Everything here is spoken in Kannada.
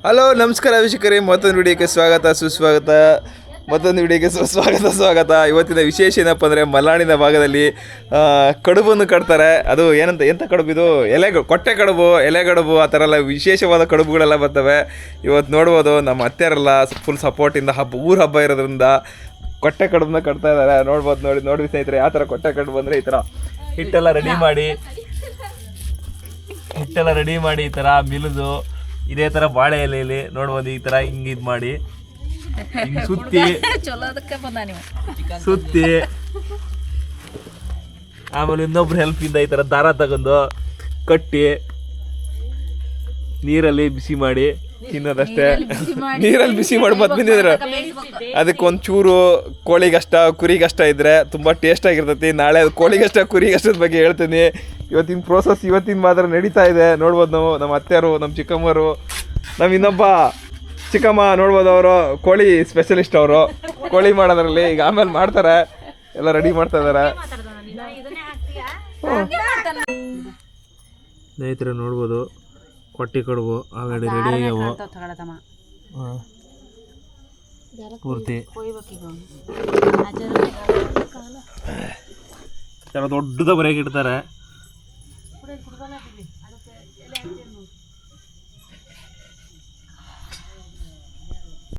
ಹಲೋ ನಮಸ್ಕಾರ ವೀಕ್ಷಕರೇ, ಮತ್ತೊಂದು ವಿಡಿಯೋಕ್ಕೆ ಸ್ವಾಗತ. ಇವತ್ತಿನ ವಿಶೇಷ ಏನಪ್ಪ ಅಂದರೆ ಮಲೆನಾಡಿನ ಭಾಗದಲ್ಲಿ ಕಡುಬನ್ನು ಕಟ್ತಾರೆ. ಅದು ಎಂಥ ಕಡುಬು ಇದು? ಕೊಟ್ಟೆ ಕಡುಬು, ಎಲೆ ಕಡುಬು, ಆ ಥರ ಎಲ್ಲ ವಿಶೇಷವಾದ ಕಡುಬುಗಳೆಲ್ಲ ಬರ್ತವೆ. ಇವತ್ತು ನೋಡ್ಬೋದು ನಮ್ಮ ಅತ್ತೆಯರೆಲ್ಲ ಫುಲ್ ಸಪೋರ್ಟಿಂದ ಊರ ಹಬ್ಬ ಇರೋದ್ರಿಂದ ಕೊಟ್ಟೆ ಕಡುಬನ್ನ ಕಟ್ತಾ ಇದ್ದಾರೆ. ನೋಡ್ಬೋದು, ನೋಡಿ ಸ್ನೇಹಿತರೆ, ಯಾವ ಥರ ಕೊಟ್ಟೆ ಕಡುಬು ಅಂದರೆ ಈ ಥರ ಹಿಟ್ಟೆಲ್ಲ ರೆಡಿ ಮಾಡಿ ಈ ಥರ ಮಿಲಿದು ಇದೇ ಥರ ಬಾಳೆ ಎಲೆಯಲ್ಲಿ ನೋಡ್ಬೋದು, ಈ ಥರ ಹಿಂಗೆ ಇದು ಮಾಡಿ ಹಿಂಗೆ ಸುತ್ತಿ ಆಮೇಲೆ ಇನ್ನೊಬ್ರು ಹೆಲ್ಪಿಂದ ಈ ಥರ ದಾರ ತಗೊಂಡು ಕಟ್ಟಿ ನೀರಲ್ಲಿ ಬಿಸಿ ಮಾಡಿ ತಿನ್ನೋದಷ್ಟೇ. ನೀರಲ್ಲಿ ಬಿಸಿ ಮಾಡಿ ಮತ್ತೆ ಬಂದಿದ್ರು. ಅದಕ್ಕೊಂದು ಚೂರು ಕೋಳಿಗಷ್ಟ ಕುರಿಗಷ್ಟ ಇದ್ರೆ ತುಂಬ ಟೇಸ್ಟ್ ಆಗಿರ್ತೈತಿ. ನಾಳೆ ಅದು ಕೋಳಿಗಷ್ಟ ಕುರಿಗಷ್ಟದ ಬಗ್ಗೆ ಹೇಳ್ತೀನಿ. ಇವತ್ತಿನ ಪ್ರೋಸೆಸ್ ಮಾತ್ರ ನಡೀತಾ ಇದೆ. ನೋಡ್ಬೋದು ನಾವು, ನಮ್ಮ ಅತ್ತೆಯರು, ನಮ್ಮ ಚಿಕ್ಕಮ್ಮರು, ನಮ್ಮ ಇನ್ನೊಬ್ಬ ಚಿಕ್ಕಮ್ಮ ನೋಡ್ಬೋದು, ಅವರು ಕೋಳಿ ಸ್ಪೆಷಲಿಸ್ಟ್. ಅವರು ಕೋಳಿ ಮಾಡೋದ್ರಲ್ಲಿ ಈಗ ಆಮೇಲೆ ಮಾಡ್ತಾರೆ, ಎಲ್ಲ ರೆಡಿ ಮಾಡ್ತಾ ಇದ್ದಾರೆ. ಸ್ನೇಹಿತರೆ ನೋಡ್ಬೋದು, ಕೊಟ್ಟಿ ಕಡುಬು ಆಲ್ರೆಡಿ ರೆಡಿ ಆಗ್ಯಾವ ಪೂರ್ತಿ. చాలా ದೊಡ್ಡದ ಬರೆಗೆ ಇಡ್ತಾರೆ.